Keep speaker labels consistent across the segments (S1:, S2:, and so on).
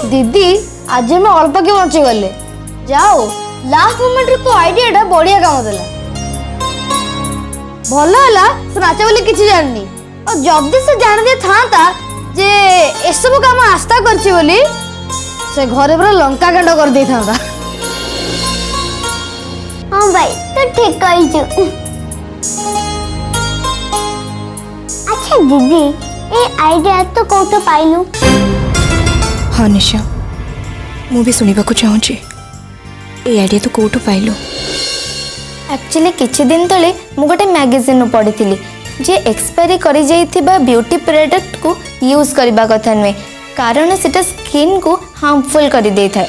S1: दीदी आज मैं अल्प के बचे गले जाओ लास्ट मोमेंट रे तो आइडियाटा बढ़िया काम देला भल है से नाचे बोली किसी जाननी और जल्दी से जान दे था जे एसबू काम आस्था करछि बोली से घरे पूरा लंका कांड कर दे था।
S2: हाँ भाई तो ठीक कही। अच्छा दीदी ये आइडिया तो कौन पाइलु?
S3: हाँ निशा मु भी सुनिबा को चाहूँगी ये आइडिया तो कौटू पाइलु?
S4: एक्चुअली किछि दिन तले मु गोटे मैगजीन पढ़ी थी जे एक्सपायरी करी जाइथिबा ब्यूटी प्रोडक्ट को यूज करबा कथा नुहे कारण सेटा स्किन को हार्मफुल करी दे थाए।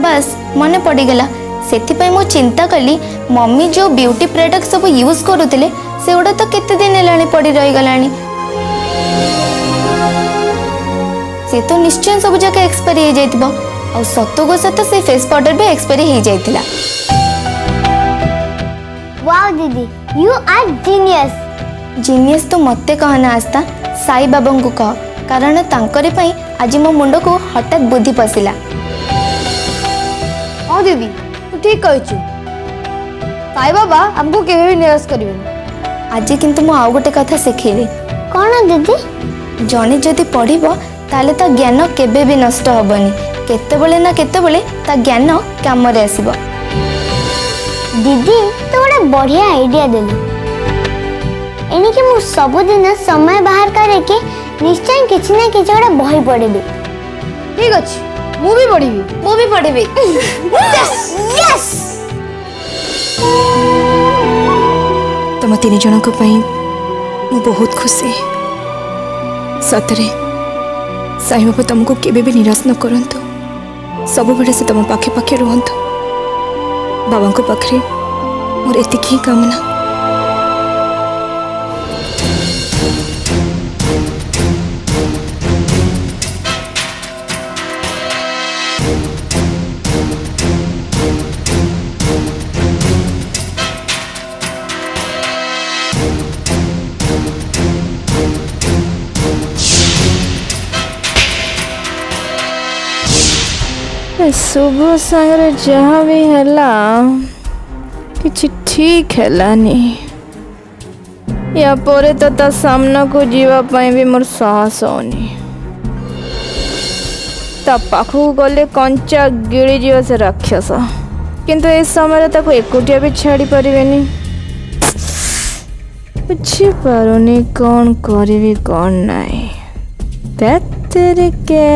S4: बस मन पड़गला से मु चिंता कली मम्मी जो ब्यूटी प्रोडक्ट सब यूज करुले से गुड़ा तो केते दिन हेलानी पड़ी रही गलानी से तो निश्चय सब जगह एक्सपायरी हो जाइतिबो और सत्तु को सत्त से फेस पाउडर भी एक्सपायरी हो जाइतिला।
S2: वाओ दीदी यू आर जीनियस।
S4: जीनियस तो मते कहना आस्था साई बाबा को कह कारण तांकरे पई आज मो मुंड को हठात बुद्धि पशिला।
S1: हाँ दीदी तू ठीक कही साई बाबा हमको केवे भी निराश करिवेनी।
S4: आज किंतु मु आउ गोटे कथा शिखेली।
S2: कौन दीदी?
S4: जने जदि पढ़िबो ताले ता ज्ञान केबे भी नष्ट हबनी केतेबेले ना केतेबेले ता ज्ञान काम रे आसीबो।
S2: दीदी तो गोटे बढ़िया आइडिया देलु एनिके मु सबुदिन समय बाहर करे के निश्चय किछि ना किछि गोटे बही पढ़िबी।
S1: ठीक अछि मु भी पढ़िबी।
S2: Yes yes.
S3: तुम तीन जन को पई मु बहुत खुशी सतरे साई बाबा तुमको केबे भी निराश न करंतु सब बेले से तुम पाखे पाखे रुहंतु बाबा को पाखरे मोर एतिक ही कामना।
S5: सुबह संगे जहाँ भी हैला किछि ठीक हैलानी या परे तो ता सामना को जीवा पाए भी मोर साहस होनी ता पाखु गले कंचा गिड़ी जीव से राक्षस किंतु इस समय ताको एकुटिया भी छाड़ी परिवेनी बुझी पारुनी कौन करिवी कौन नहीं तेरे के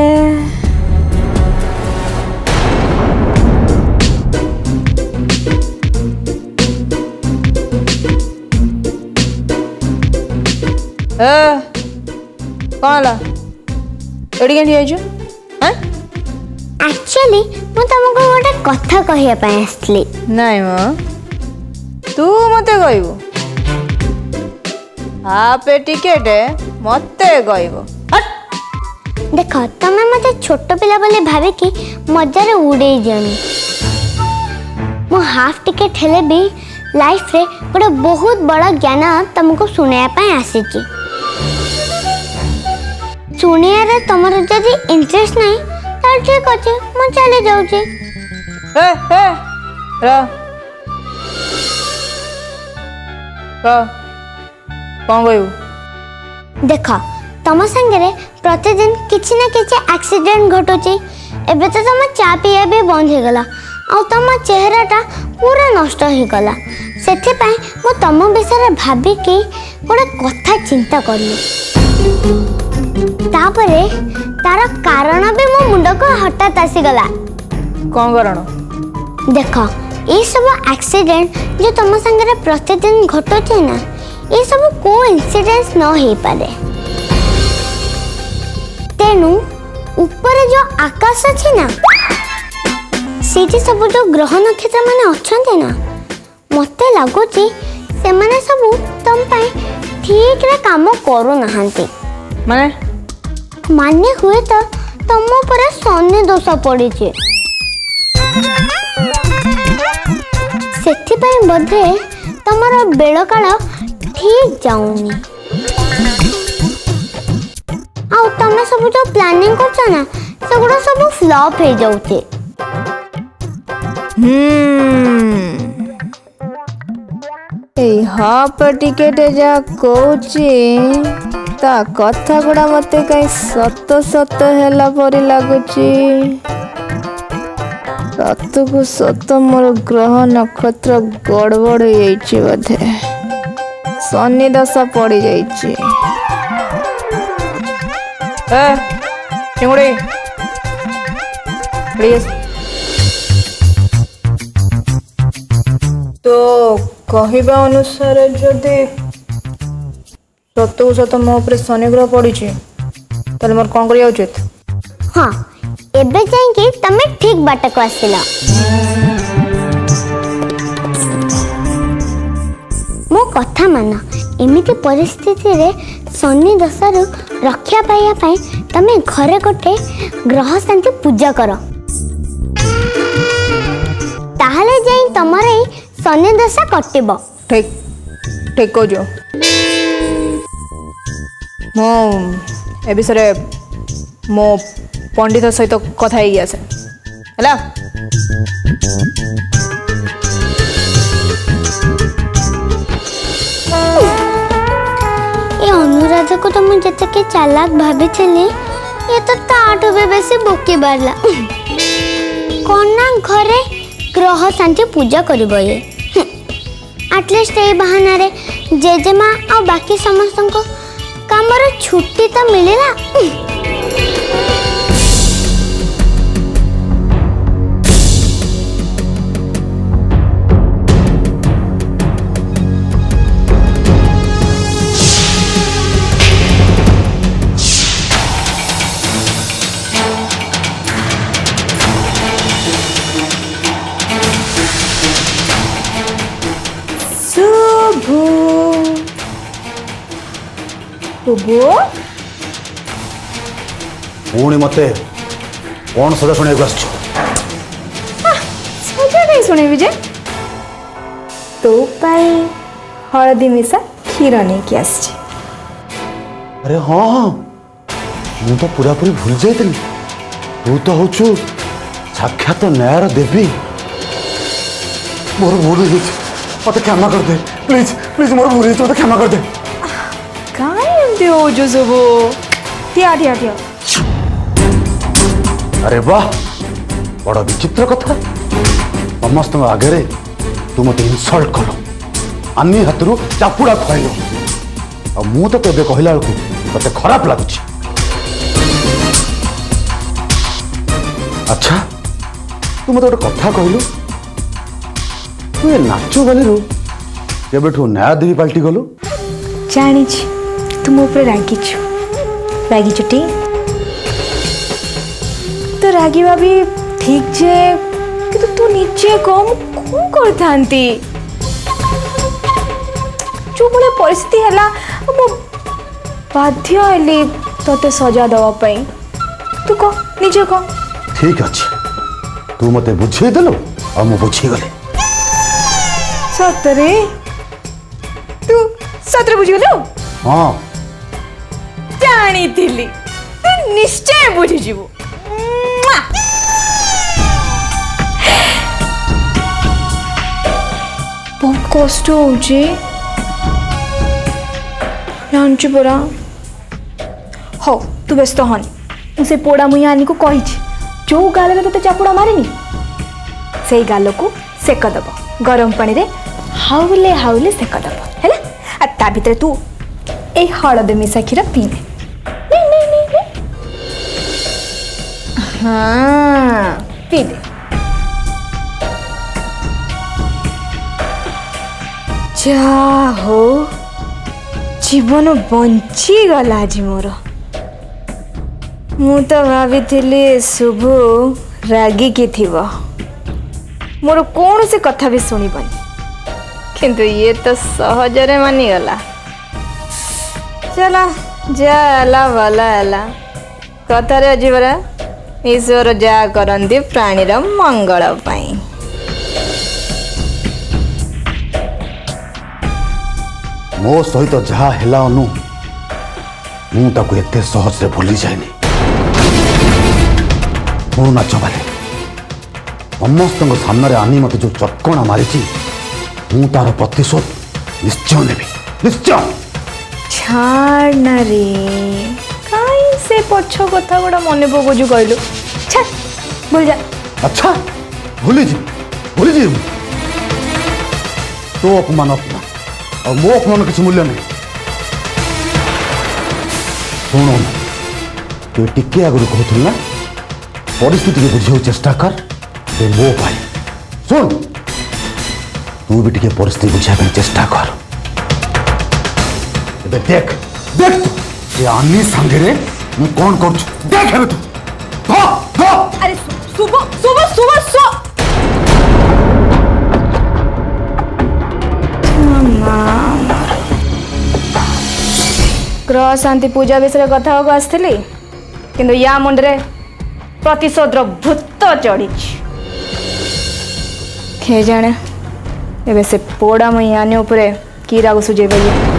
S5: कौन ला एडी के लिया
S2: एक्चुअली मु तुमको गोटे कथा कहिया पय आस्ली।
S5: नहीं म तू मते कहबो हाफ टिकेट मते कहबो
S2: देख तमे मते छोट पिला बोले भाबे कि मजा रे उड़े जानी मु हाफ टिकेट हेले भी लाइफ रे गोटे बहुत बड़ा ज्ञान तुमको सुनाया पय आसीची सुनिया रे तमर जदी इंटरेस्ट नहीं तार ठीक अछि मु चले जाउ छी।
S5: ए रा कौन कहबो
S2: देख तम संगे प्रतिदिन किसी ना किसी एक्सीडेंट घटुची एबे तो तुम चा पिया भी बंद हो गला और तुम चेहराटा पूरा नष्ट हो गला सेथिपाई मु तुम विषय भाबी कि गोटे कथा चिंता करली तापरे तार कारण भी मो मुंड को हठात आसीगला।
S5: कौन कारण?
S2: देख ये सब एक्सीडेंट जो तुम संगे प्रतिदिन घटुची ना ये सब को इंसिडेंस न हो पारे तेणु ऊपर जो आकाश अच्छी ना सीटी सब जो ग्रह नक्षत्र माने अच्छे ना मते लगुची से माने सब तुम पाई ठीक रे काम करू नहांती माने हुए तो तुम पर शनि दोष पड़ी सेथि पई बधे तमरो बेल काल ठीक जाऊनी आउ तमे सब जो प्लानिंग करछ ना सेगुड़ा सब फ्लॉप हो जाउते
S5: टिकेटे जा कौची ता कथा गुड़ा मते कहीं सत सत हैला परी लागुची सतकु सत मोर ग्रह नक्षत्र गड़बड़ हो जाइछि बोधे शनि दशा पड़ी जाइछि चिंगुड़ी प्लीज तो कहवा अनुसार जदि सतु सत मो उपरे शनि ग्रह पड़ी ताले मोर कौन करिया उचित
S2: हाँ एबे जाइए तमे ठीक बाट को आसिला मो कथा मान एमिति परिस्थिति रे शनि दशारु रक्षा पाइया पाई तमे घरे गोटे ग्रह शांति पूजा करो ताहले जाई तमरे शनि दशा कटिबो
S5: ठीक ठीक कह जो मो ए विषय मो पंडित सहित कथा ही आसे हैला
S2: ये अनुराधा को तो मुझे के चालाक भाभी चली ये तो ताटू भी बेसी बोकी बारला कौन ना घरे ग्रह शांति पूजा करिबो ये एटलिस्ट ए बहाना रे जेजेमा आ बाकी समस्त को कामर छुट्टी तो मिलेला
S6: पुणी मते कौन सजा शुणे
S3: सजा नहीं शुणे विजय तो पाई हलदी मिशा क्षीर नहीं कि आसी
S6: अरे हाँ हाँ मु तो पूरा पूरी भूल जाइली तू तो हूँ साक्षात न्यायर देवी मोर भूल हो मत क्षमा कर दे प्लीज प्लीज मोर भूल मत क्षमा कर दे
S3: कहीं हो जो सब ठिया ठिया ठिया
S6: अरे वाह बड़ा विचित्र कथा समस्त आगे तू मत इनसल्ट कल आनी हाथ चापुड़ा खुआल मु तो तेज कहला बेलू ते खराब लगुच अच्छा तू मत गोटे कथा कहलु तू ए नाच गलु केबेठू न्याय देवी पाल्टी गलु
S3: जानी तुम ऊपर रागिचु ठीक तो रागिबा भी ठीक जे कि तू निजे कम कौन करथांती जो बड़े परिस्थिति हैला मो बाध्य हेली तते सजा दवा पई तू कह निजे कह
S6: ठीक अच्छे तू मते बुझे देलो और मु बुझी गले
S3: सतरे तू सतरे बुझी गलो
S6: हाँ
S3: जानी थिली तू निश्चय बुझी जीवो बहुत कष्ट होची जानची परा हो तू व्यस्त हनी से पोड़ा मुई आनी को कही जो गाल में तोते चापुड़ा मारिनी से गाल को सेक दब गरम पानी रे हाउले हाउले सेक दब हैला आ ता भितर तू ए हळद मिसा क्षीर पीने नहीं नहीं नहीं, नहीं। हाँ पी दे जा हो जीवन बंची गला आज मोर मु तो भाभी शुभ रागी की थिव मोर कौन से कथा भी शुणबनी किंतु ये तो सहजरे मानिगला चला जाला भला है कथार अच्छी परा ईश्वर जा करती प्राणीर मंगल पाई
S6: मो सहित जहा हेला अनु मु ताको एते सहज रे भूली जाइनी। मो नाच बाले समस्त सामने आनी मत जो चटकणा मारी मु तार प्रतिशोध निश्चय नेबी, निश्चय।
S5: छाड़ ना रे काई से पछ कथा गुड़ा मन पकोजु कहलु छा भूल जा।
S6: अच्छा भूली जी तो अपमान अपमान और मो अपमान किसी मूल्य नहीं। शुणु तु टिके आगु कहूल ना परिस्थिति के बुझे चेष्टा कर ते मो भाई। सुन तू भी टिके परिस्थिति बुझा चेष्टा कर। एबे देख देख तू ये आनी संगे रे मु कौन कर देख हे तू धो धो।
S5: अरे सुबह सुबह सुबह सो ग्रह शांति पूजा विषय कथा को आसली किंतु या मुंडरे प्रतिशोध भूत चढ़ी खे जाने एबे से पोड़ा मई आने उपरे की राग सुझे भैया।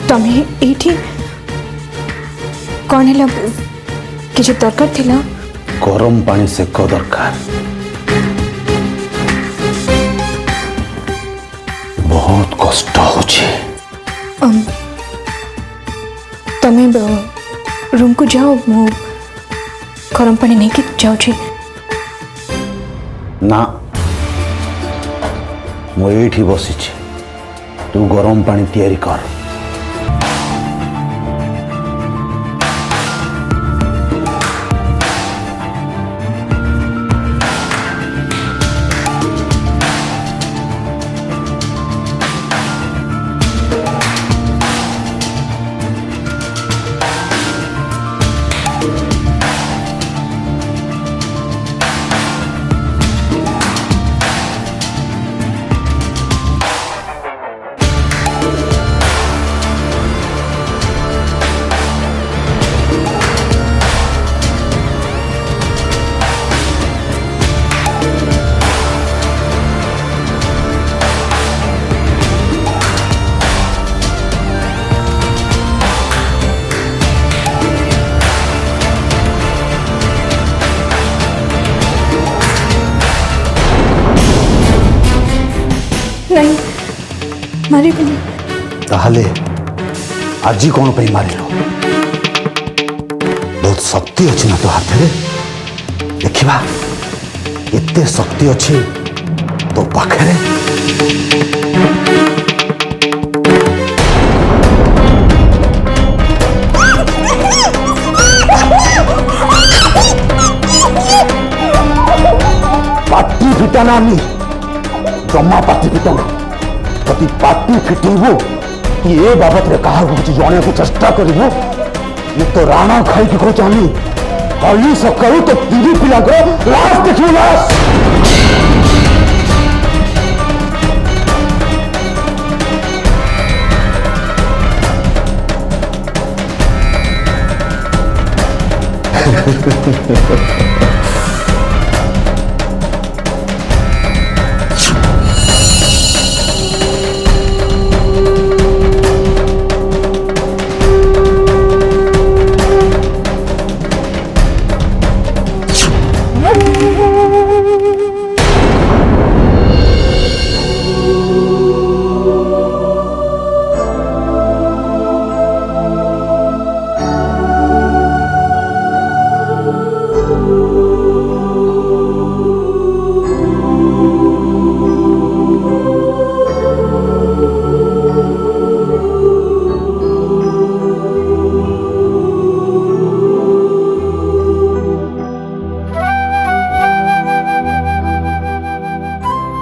S5: तमें एठी कौन है किसी दरकार थिला?
S6: गरम पानी से को दरकार बहुत कष्ट होछे।
S3: तमें रूम को जाओ मु गरम पानी नहीं कि जाऊ छी।
S6: ना मु एठी बसिछि तू गरम पानी तैयारी कर।
S3: नहीं मारी
S6: ताहले आजी कौन पे मारिल? बहुत शक्ति अच्छी ना तो हाथ में देखा एते शक्ति अच्छी तो पाखे पाटी फिटाना जमा पाटी फिटाना कति पाटी फिटेबू कि ए बाबत रे कहा कुछ जाने को चेष्टा करिबू मैं तो राणा खाई की कहूँ चाहनी कल सकालू तो तीन पिला को लाश देखियो लाश।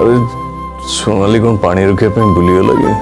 S7: अरे सोनाली कौन पानी रखे बुली लगे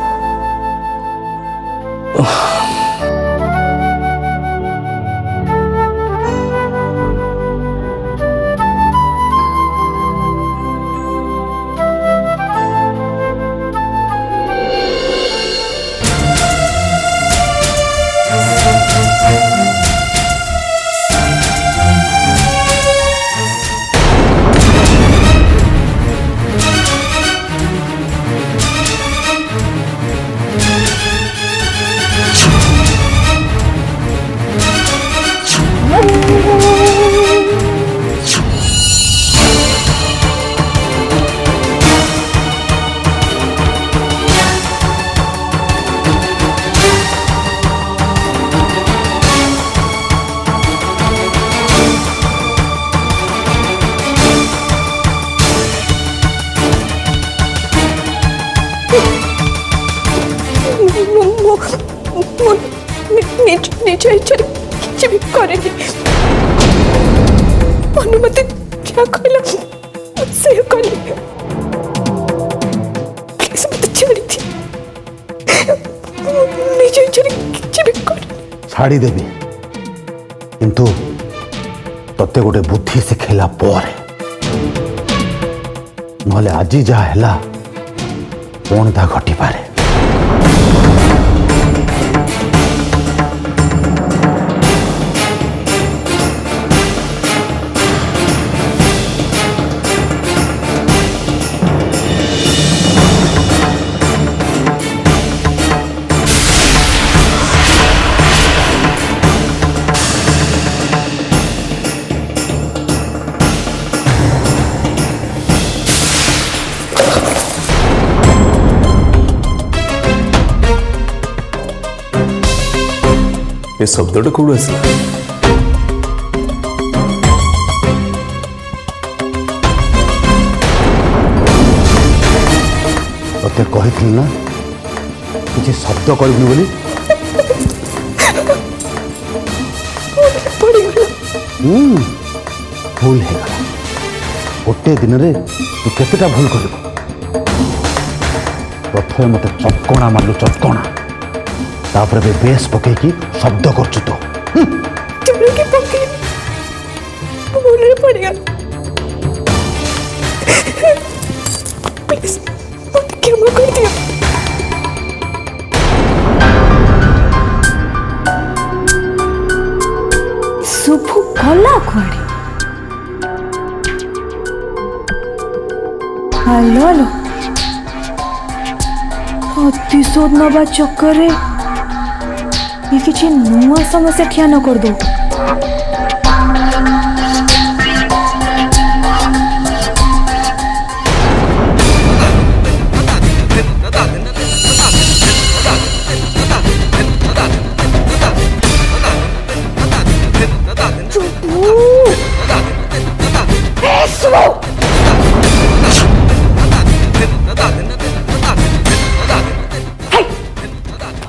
S3: निज इच्छा किसी भी करेनि अनुमति क्या कहला से कहली प्लीज मत छाड़ी थी निज इच्छा किसी भी कर
S6: छाड़ी देवी किंतु तते गोटे बुद्धि शिखेला पर नहले आज जहा है कौन ता घटी पारे
S7: ये शब्द कौन आसला
S6: ते कही ना किसी शब्द करबी बोली भूल है गोटे दिन रे तू केतेटा भूल कर प्रथम मत चटकणा मारू चटकणा तापर बे बेस पकईकी शब्द करचु तो
S3: चढ़के पके बोलने पड़ेगा प्लीज मत क्षमा कर दिया सुभु गला कुआड़े हेलो हेलो प्रतिशोध नवा चक्कर ये किसी नुआ समस्या ठिया न कर दो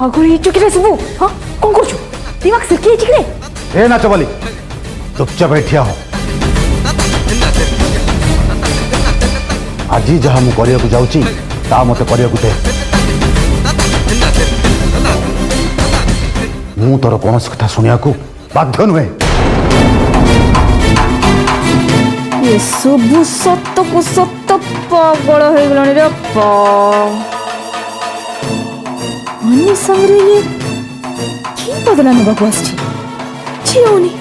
S3: अगर ये चुकी सब हाँ कौन कर दिमाग से किए चिकने
S6: ए नाच बोली चुपचाप बैठिया हो आज जहाँ मु करने जाऊँगी ता मत करने दे मु तोर कौन कथा शुणा बाध्य नुहे
S5: ये सब सत को सत पागल हो गलानी रे अन्य संगरे ये की बदला नबा को आछि छियोनी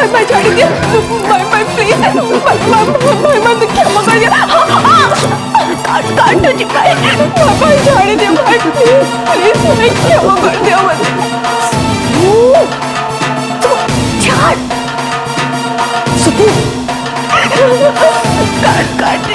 S5: मैं छोड़ दिया मैं प्लीज मैं मत क्षमा कर दिया काट दो चिपकाए मैं छोड़ दे भाई प्लीज मैं क्षमा कर दिया मत छोड़ सुपू काट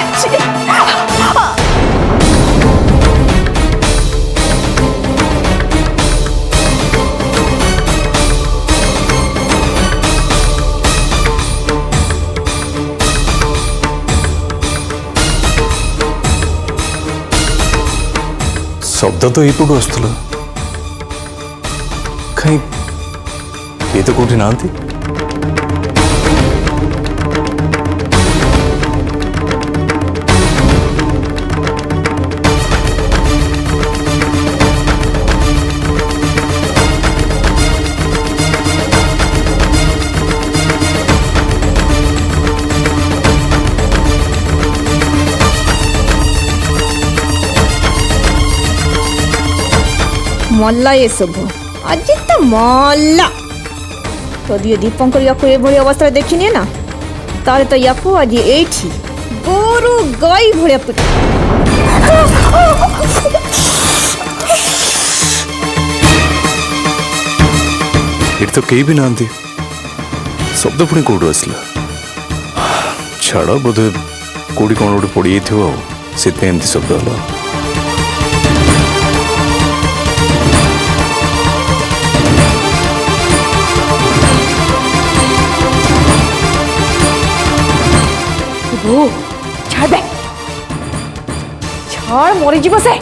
S7: शब्द तो यपटू आसला कहीं ये तो कोठी नांती
S5: मल्ला ये सब आज तो मल्ला तो दिए दीपंकर याको एभଳି अवस्था देखिने ना तारे तो याको आज एठी गोरु गाई भଳିया पिट
S7: ये तो कहीं भी नांती शब्द पुणी कौटू आसला छाड़ बोधे कौटी कौन गोटे पड़ जाइए से एमती शब्द हला
S5: छाड़ दे छाड़ मरी जीव से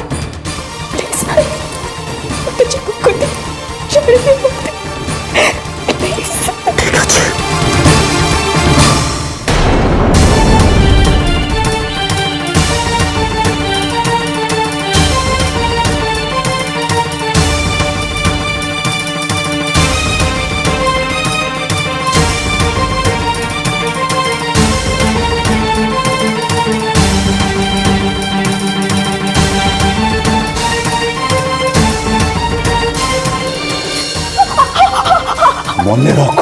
S6: मन रख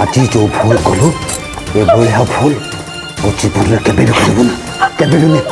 S6: आज जो भूल कलु ए भलिया भूल वो जीवन में केबे भी करबु ना केबे भी नहीं